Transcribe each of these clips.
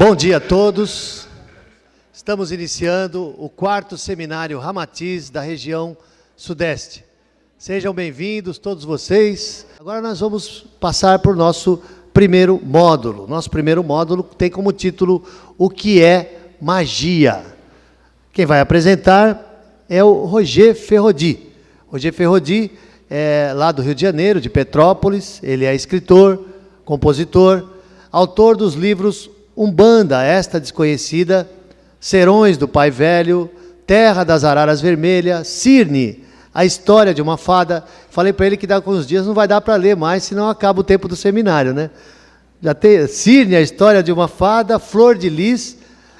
Bom dia a todos. Estamos iniciando o 4º Seminário Ramatiz da região Sudeste. Sejam bem-vindos todos vocês. Agora nós vamos passar por nosso primeiro módulo. Nosso primeiro módulo tem como título O que é magia? Quem vai apresentar é o Roger Ferrodi. Roger Ferrodi é lá do Rio de Janeiro, de Petrópolis. Ele é escritor, compositor, autor dos livros Umbanda, esta desconhecida, Serões do Pai Velho, Terra das Araras Vermelhas, Cirne, a história de uma fada. Falei para ele que daqui a uns dias não vai dar para ler mais, senão acaba o tempo do seminário, né? Já tem Cirne, a história de uma fada, Flor de Lis,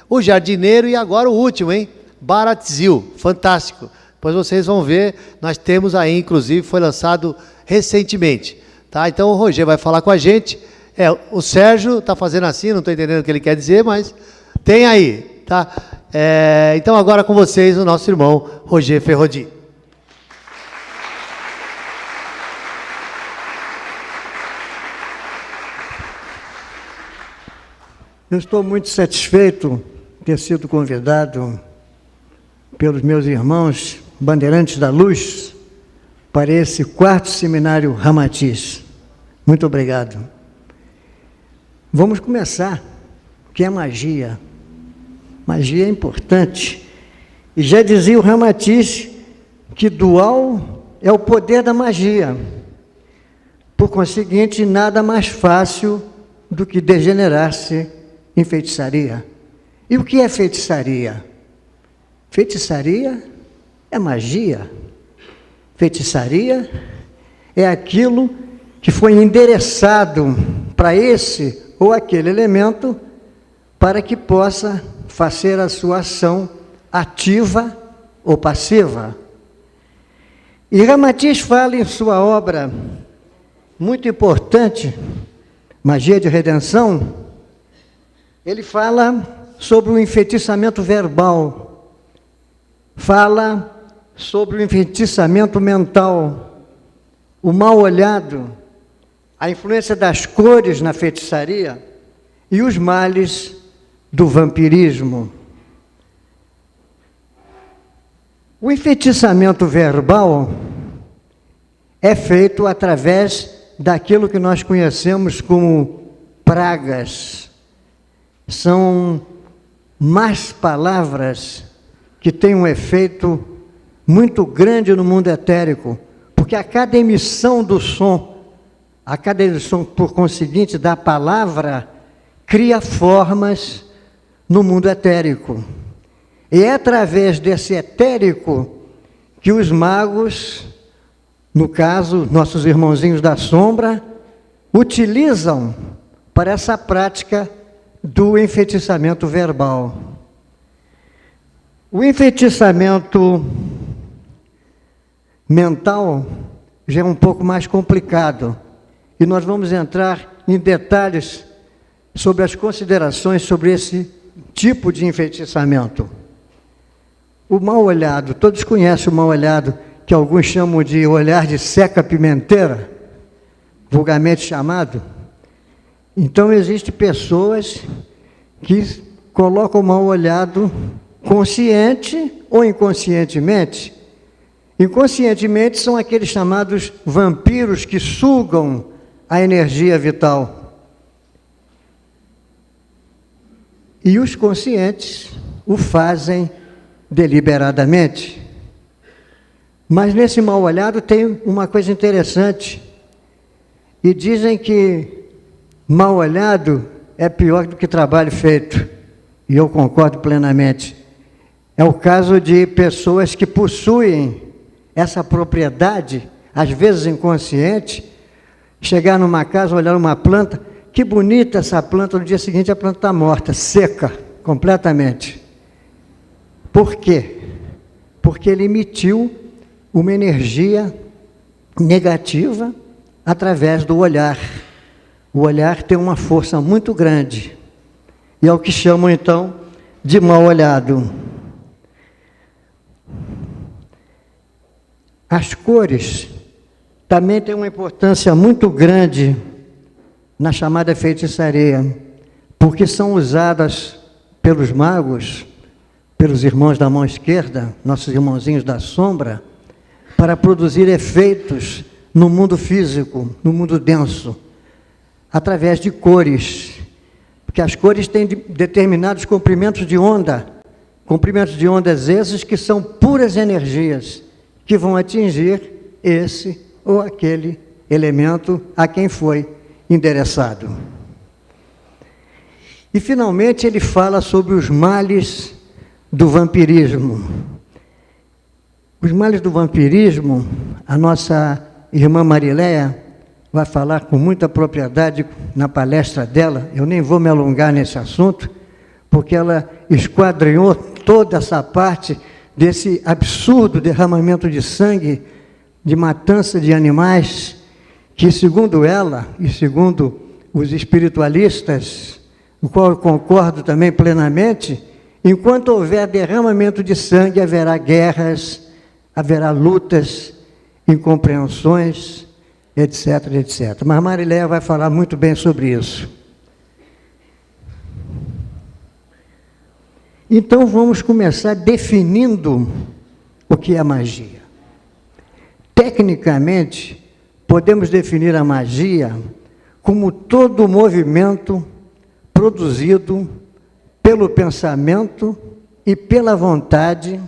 O Jardineiro e agora o último, hein? Baratzil, fantástico. Depois vocês vão ver, nós temos aí, inclusive, foi lançado recentemente. Tá? Então o Roger vai falar com a gente. O Sérgio está fazendo assim, não estou entendendo o que ele quer dizer, mas tem aí. Tá? Então agora com vocês o nosso irmão Roger Ferrodi. Eu estou muito satisfeito de ter sido convidado pelos meus irmãos Bandeirantes da Luz para esse 4º Seminário Ramatiz. Muito obrigado. Vamos começar. O que é magia? Magia é importante. E já dizia o Ramatiz que dual é o poder da magia. Por conseguinte, nada mais fácil do que degenerar-se em feitiçaria. E o que é feitiçaria? Feitiçaria é magia. Feitiçaria é aquilo que foi endereçado para esse ou aquele elemento para que possa fazer a sua ação ativa ou passiva. E Ramatiz fala em sua obra muito importante, Magia de Redenção, ele fala sobre o enfeitiçamento verbal, fala sobre o enfeitiçamento mental, o mal olhado, a influência das cores na feitiçaria e os males do vampirismo. O enfeitiçamento verbal é feito através daquilo que nós conhecemos como pragas. São más palavras que têm um efeito muito grande no mundo etérico, porque a cada emissão do som, por conseguinte, da palavra, cria formas no mundo etérico. E é através desse etérico que os magos, no caso, nossos irmãozinhos da sombra, utilizam para essa prática do enfeitiçamento verbal. O enfeitiçamento mental já é um pouco mais complicado. E nós vamos entrar em detalhes sobre as considerações sobre esse tipo de enfeitiçamento. O mal-olhado, todos conhecem o mal-olhado, que alguns chamam de olhar de seca-pimenteira, vulgarmente chamado. Então, existem pessoas que colocam o mal-olhado consciente ou inconscientemente. Inconscientemente são aqueles chamados vampiros que sugam a energia vital. E os conscientes o fazem deliberadamente. Mas nesse mal-olhado tem uma coisa interessante. E dizem que mal-olhado é pior do que trabalho feito. E eu concordo plenamente. É o caso de pessoas que possuem essa propriedade, às vezes inconsciente, chegar numa casa, olhar uma planta, que bonita essa planta, no dia seguinte a planta está morta, seca, completamente. Por quê? Porque ele emitiu uma energia negativa através do olhar. O olhar tem uma força muito grande, e é o que chamam então de mal-olhado. As cores também têm uma importância muito grande na chamada feitiçaria. porque são usadas pelos magos, pelos irmãos da mão esquerda, nossos irmãozinhos da sombra, para produzir efeitos no mundo físico, no mundo denso, através de cores, porque as cores têm determinados comprimentos de ondas esses que são puras energias, que vão atingir esse ou aquele elemento a quem foi endereçado. E, finalmente, ele fala sobre os males do vampirismo. Os males do vampirismo, a nossa irmã Marileia vai falar com muita propriedade na palestra dela. Eu nem vou me alongar nesse assunto, porque ela esquadrinhou toda essa parte desse absurdo derramamento de sangue, de matança de animais, que, segundo ela e segundo os espiritualistas, o qual eu concordo também plenamente, enquanto houver derramamento de sangue, haverá guerras, haverá lutas, incompreensões, etc, etc. Mas Marileia vai falar muito bem sobre isso. Então, vamos começar definindo o que é magia. Tecnicamente, podemos definir a magia como todo movimento produzido pelo pensamento e pela vontade,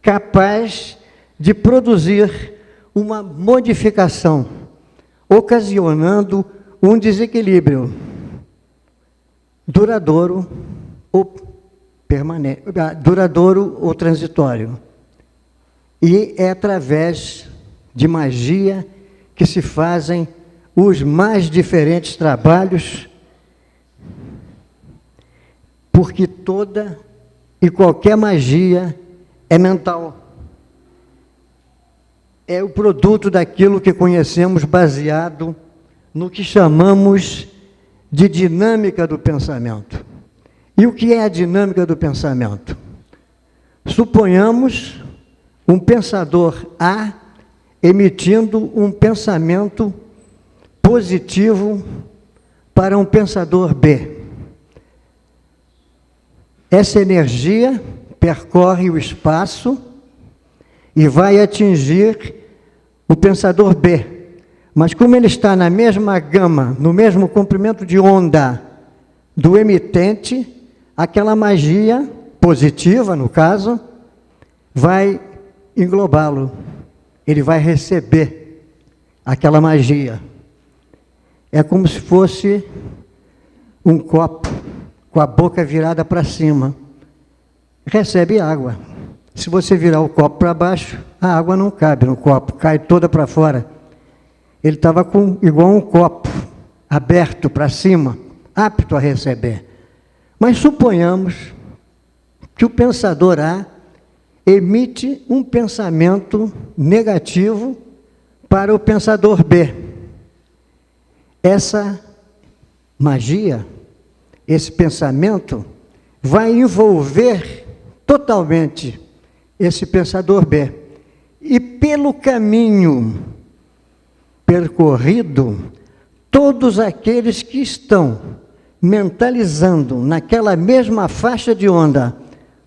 capaz de produzir uma modificação, ocasionando um desequilíbrio duradouro ou permanente, duradouro ou transitório. E é através de magia que se fazem os mais diferentes trabalhos, porque toda e qualquer magia é mental. É o produto daquilo que conhecemos baseado no que chamamos de dinâmica do pensamento. E o que é a dinâmica do pensamento? Suponhamos um pensador A emitindo um pensamento positivo para um pensador B. Essa energia percorre o espaço e vai atingir o pensador B. Mas como ele está na mesma gama, no mesmo comprimento de onda do emitente, aquela magia positiva, no caso, vai englobá-lo. Ele vai receber aquela magia. É como se fosse um copo com a boca virada para cima. Recebe água. Se você virar o copo para baixo, a água não cabe no copo, cai toda para fora. Ele estava igual um copo, aberto para cima, apto a receber. Mas suponhamos que o pensador A emite um pensamento negativo para o pensador B. Essa magia, esse pensamento, vai envolver totalmente esse pensador B. E pelo caminho percorrido, todos aqueles que estão mentalizando naquela mesma faixa de onda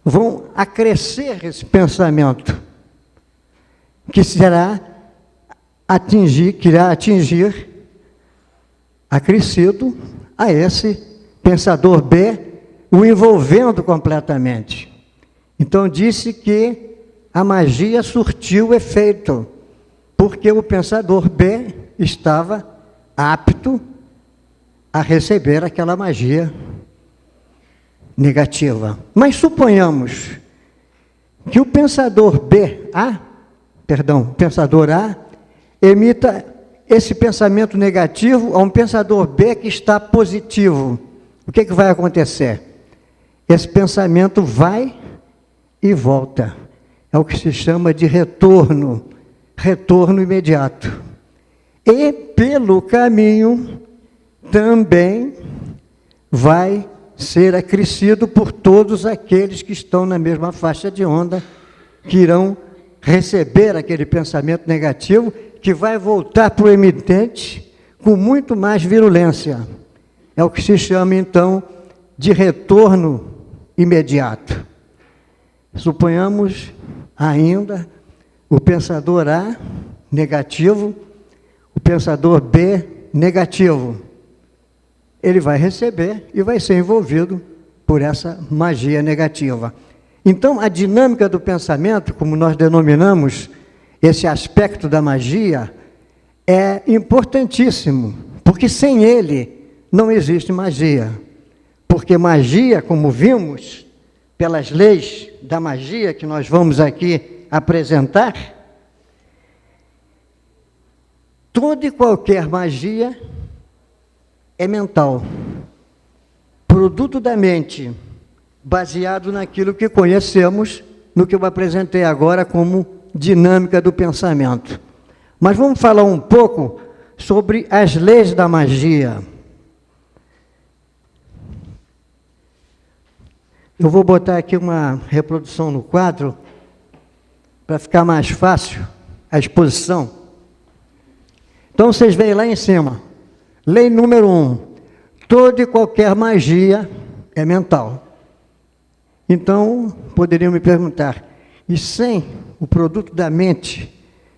vão acrescer esse pensamento, que irá atingir acrescido a esse pensador B, o envolvendo completamente. Então, disse que a magia surtiu efeito, porque o pensador B estava apto a receber aquela magia negativa. Mas suponhamos que o pensador pensador A, emita esse pensamento negativo a um pensador B que está positivo. O que vai acontecer? Esse pensamento vai e volta. É o que se chama de retorno imediato. E, pelo caminho, também vai ser acrescido por todos aqueles que estão na mesma faixa de onda, que irão receber aquele pensamento negativo, que vai voltar para o emitente com muito mais virulência. É o que se chama, então, de retorno imediato. Suponhamos ainda o pensador A negativo, o pensador B negativo. Ele vai receber e vai ser envolvido por essa magia negativa. Então, a dinâmica do pensamento, como nós denominamos esse aspecto da magia, é importantíssimo, porque sem ele não existe magia. Porque magia, como vimos, pelas leis da magia que nós vamos aqui apresentar, toda e qualquer magia é mental, produto da mente, baseado naquilo que conhecemos, no que eu apresentei agora como dinâmica do pensamento. Mas vamos falar um pouco sobre as leis da magia. Eu vou botar aqui uma reprodução no quadro, para ficar mais fácil a exposição. Então, vocês veem lá em cima, lei número 1, toda e qualquer magia é mental. Então, poderiam me perguntar, e sem o produto da mente,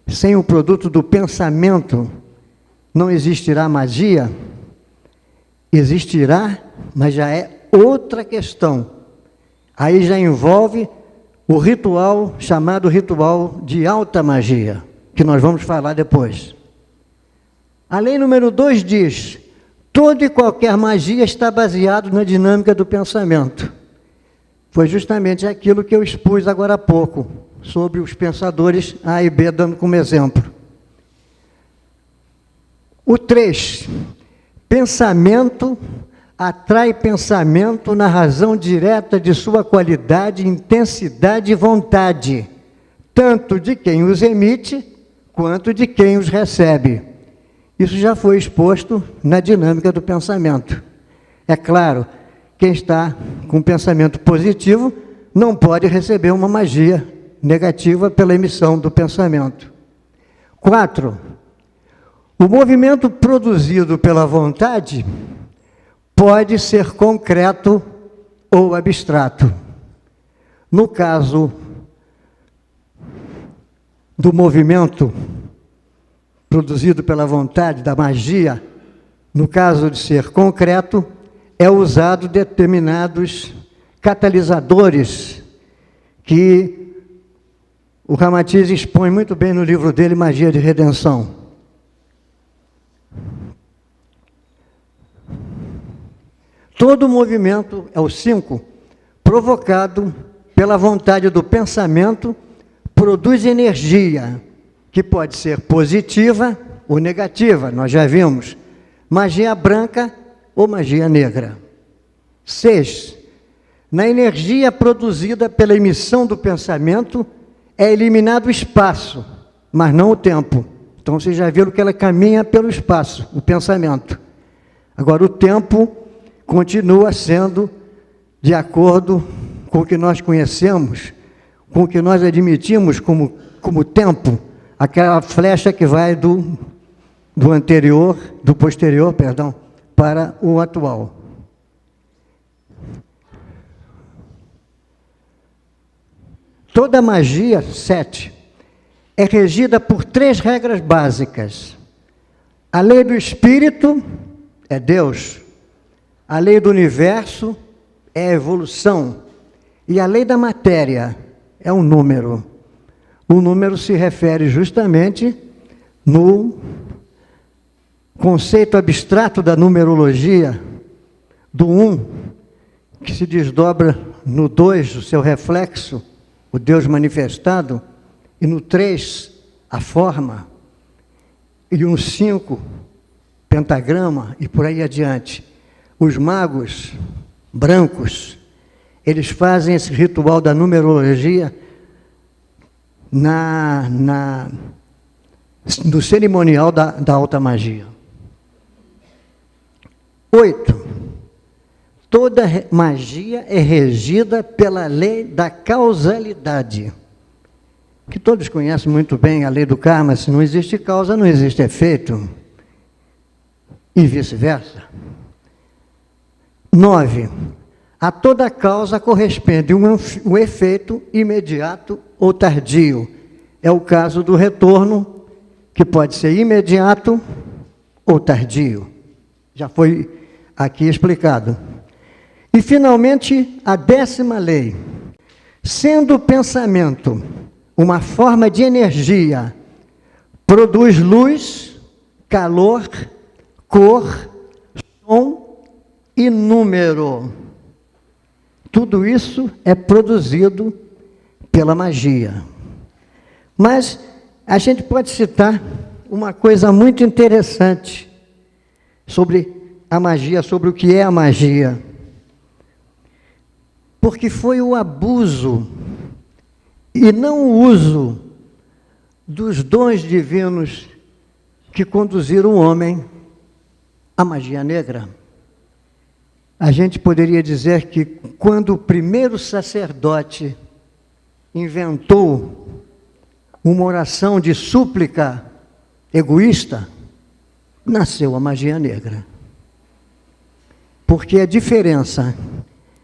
sem o produto do pensamento, não existirá magia? Existirá, mas já é outra questão. Aí já envolve o ritual, chamado ritual de alta magia, que nós vamos falar depois. A lei número 2 diz, toda e qualquer magia está baseado na dinâmica do pensamento. Foi justamente aquilo que eu expus agora há pouco, sobre os pensadores A e B, dando como exemplo. O 3, pensamento atrai pensamento na razão direta de sua qualidade, intensidade e vontade, tanto de quem os emite, quanto de quem os recebe. Isso já foi exposto na dinâmica do pensamento. É claro, quem está com pensamento positivo não pode receber uma magia negativa pela emissão do pensamento. 4, o movimento produzido pela vontade pode ser concreto ou abstrato. No caso do movimento produzido pela vontade, da magia, no caso de ser concreto, é usado determinados catalisadores que o Ramatiz expõe muito bem no livro dele, Magia de Redenção. Todo movimento, é o 5, provocado pela vontade do pensamento, produz energia, que pode ser positiva ou negativa, nós já vimos, magia branca ou magia negra. 6, na energia produzida pela emissão do pensamento, é eliminado o espaço, mas não o tempo. Então, vocês já viram que ela caminha pelo espaço, o pensamento. Agora, o tempo continua sendo de acordo com o que nós conhecemos, com o que nós admitimos como tempo, aquela flecha que vai do posterior, para o atual. Toda magia, 7, é regida por 3 regras básicas. A lei do espírito é Deus. A lei do universo é a evolução. E a lei da matéria é um número. O número se refere justamente no conceito abstrato da numerologia, do 1, que se desdobra no 2, o seu reflexo, o Deus manifestado, e no 3, a forma, e no 5, pentagrama, e por aí adiante. Os magos brancos, eles fazem esse ritual da numerologia no cerimonial da alta magia. 8, toda magia é regida pela lei da causalidade, que todos conhecem muito bem, a lei do karma. Se não existe causa, não existe efeito, e vice-versa. 9, A toda causa corresponde um efeito imediato ou tardio. É o caso do retorno, que pode ser imediato ou tardio. Já foi aqui explicado. E, finalmente, a 10ª lei. Sendo o pensamento uma forma de energia, produz luz, calor, cor, som e número. Tudo isso é produzido pela magia. Mas a gente pode citar uma coisa muito interessante sobre a magia, sobre o que é a magia. Porque foi o abuso e não o uso dos dons divinos que conduziram o homem à magia negra. A gente poderia dizer que quando o primeiro sacerdote inventou uma oração de súplica egoísta, nasceu a magia negra. Porque a diferença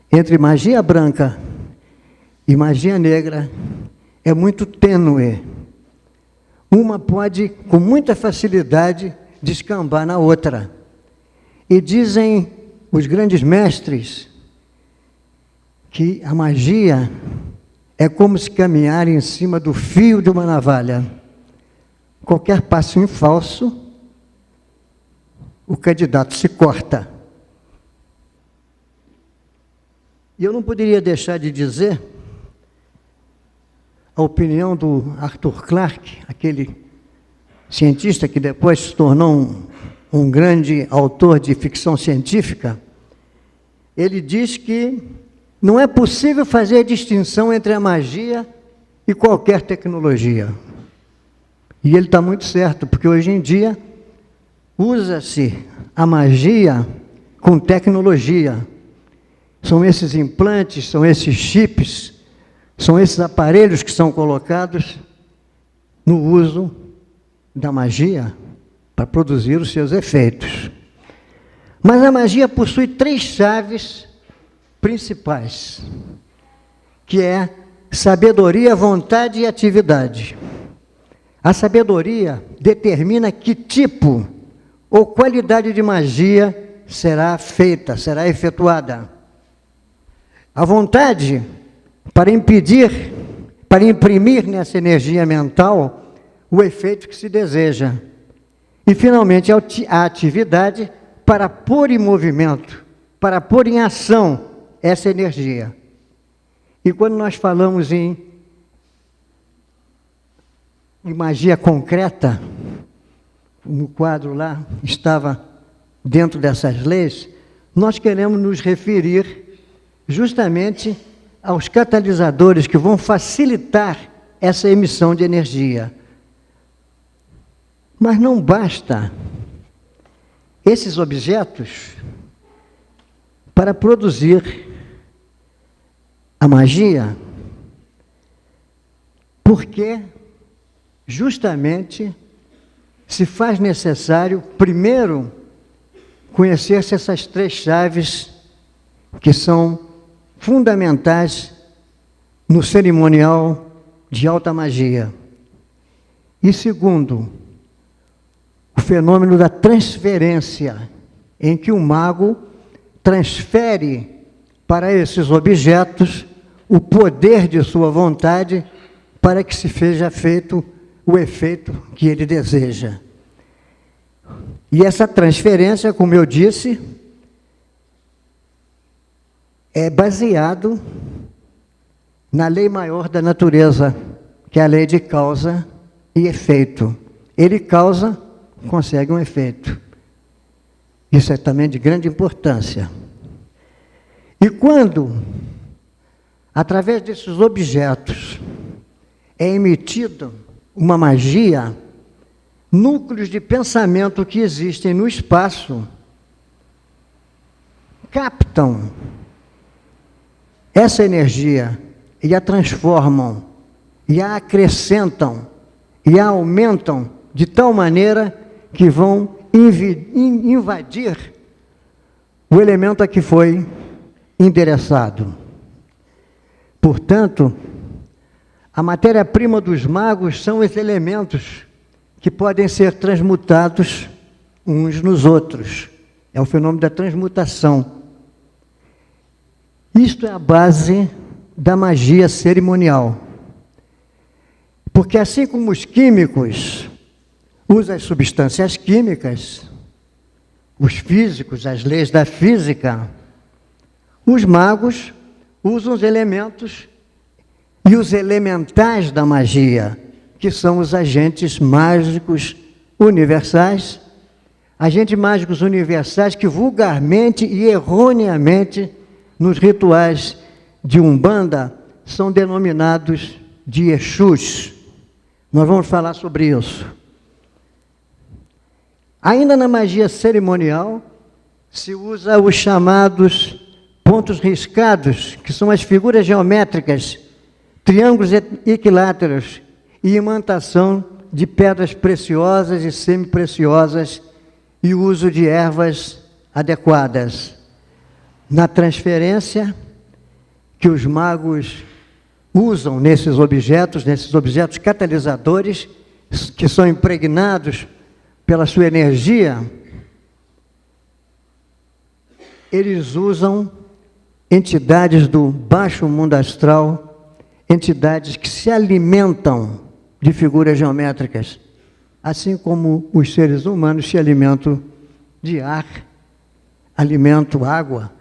entre magia branca e magia negra é muito tênue. Uma pode, com muita facilidade, descambar na outra. E dizem os grandes mestres que a magia é como se caminhar em cima do fio de uma navalha. Qualquer passo em falso, o candidato se corta. E eu não poderia deixar de dizer a opinião do Arthur Clarke, aquele cientista que depois se tornou um grande autor de ficção científica. Ele diz que não é possível fazer a distinção entre a magia e qualquer tecnologia. E ele está muito certo, porque hoje em dia usa-se a magia com tecnologia. São esses implantes, são esses chips, são esses aparelhos que são colocados no uso da magia para produzir os seus efeitos. Mas a magia possui 3 chaves principais, que é sabedoria, vontade e atividade. A sabedoria determina que tipo ou qualidade de magia será feita, será efetuada. A vontade, para imprimir nessa energia mental o efeito que se deseja. E, finalmente, a atividade para pôr em movimento, para pôr em ação essa energia. E quando nós falamos em magia concreta, no quadro lá estava dentro dessas leis, nós queremos nos referir justamente aos catalisadores que vão facilitar essa emissão de energia. Mas não basta esses objetos para produzir a magia, porque justamente se faz necessário, primeiro, conhecer-se essas 3 chaves que são fundamentais no cerimonial de alta magia. E segundo, o fenômeno da transferência, em que o mago transfere para esses objetos o poder de sua vontade para que se seja feito o efeito que ele deseja. E essa transferência, como eu disse, é baseado na lei maior da natureza, que é a lei de causa e efeito. Ele causa, consegue um efeito. Isso é também de grande importância. E quando, através desses objetos, é emitido uma magia, núcleos de pensamento que existem no espaço captam essa energia e a transformam, e a acrescentam, e a aumentam de tal maneira que vão invadir o elemento a que foi endereçado. Portanto, a matéria-prima dos magos são os elementos que podem ser transmutados uns nos outros. É o fenômeno da transmutação. Isto é a base da magia cerimonial. Porque assim como os químicos usam as substâncias químicas, os físicos, as leis da física, os magos usam os elementos e os elementais da magia, que são os agentes mágicos universais, agentes mágicos universais que vulgarmente e erroneamente nos rituais de Umbanda são denominados de Exus. Nós vamos falar sobre isso. Ainda na magia cerimonial, se usa os chamados pontos riscados, que são as figuras geométricas, triângulos equiláteros e imantação de pedras preciosas e semi-preciosas e o uso de ervas adequadas. Na transferência que os magos usam nesses objetos catalisadores, que são impregnados pela sua energia, eles usam entidades do baixo mundo astral, entidades que se alimentam de figuras geométricas, assim como os seres humanos se alimentam de ar, alimento, água.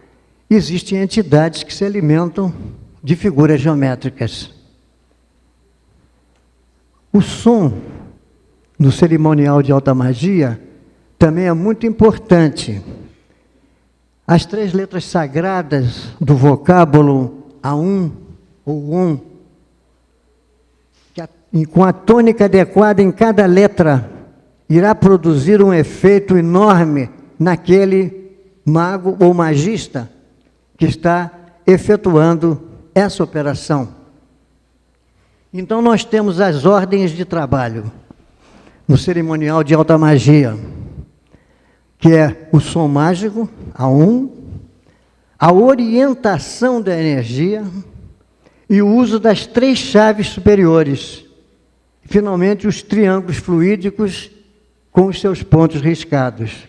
Existem entidades que se alimentam de figuras geométricas. O som no cerimonial de alta magia também é muito importante. As 3 letras sagradas do vocábulo Aum ou Om, com a tônica adequada em cada letra, irá produzir um efeito enorme naquele mago ou magista que está efetuando essa operação. Então, nós temos as ordens de trabalho no cerimonial de alta magia, que é o som mágico, Aum, a orientação da energia e o uso das 3 chaves superiores. Finalmente, os triângulos fluídicos com os seus pontos riscados.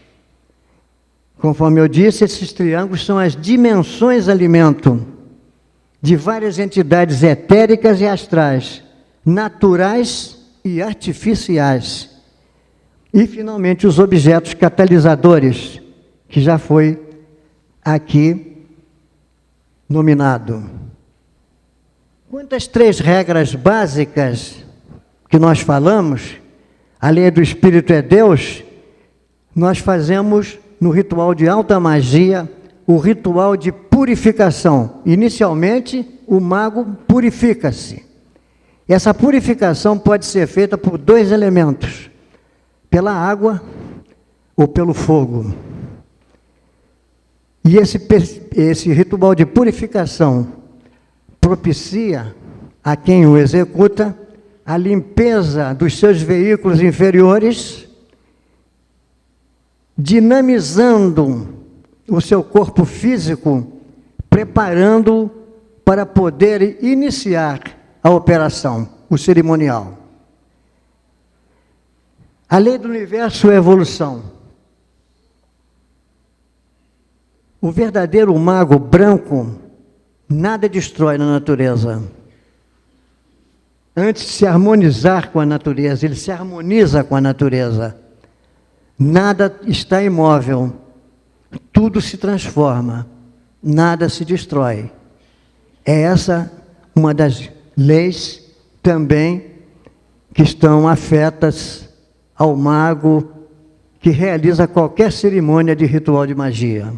Conforme eu disse, esses triângulos são as dimensões alimento de várias entidades etéricas e astrais, naturais e artificiais. E, finalmente, os objetos catalisadores, que já foi aqui nominado. Quanto às 3 regras básicas que nós falamos, a lei do Espírito é Deus, nós fazemos no ritual de alta magia o ritual de purificação. Inicialmente, o mago purifica-se. Essa purificação pode ser feita por 2 elementos, pela água ou pelo fogo. E esse ritual de purificação propicia a quem o executa a limpeza dos seus veículos inferiores, dinamizando o seu corpo físico, preparando-o para poder iniciar a operação, o cerimonial. A lei do universo é a evolução. O verdadeiro mago branco nada destrói na natureza. Antes de se harmonizar com a natureza, ele se harmoniza com a natureza. Nada está imóvel, tudo se transforma, nada se destrói. É essa uma das leis também que estão afetas ao mago que realiza qualquer cerimônia de ritual de magia.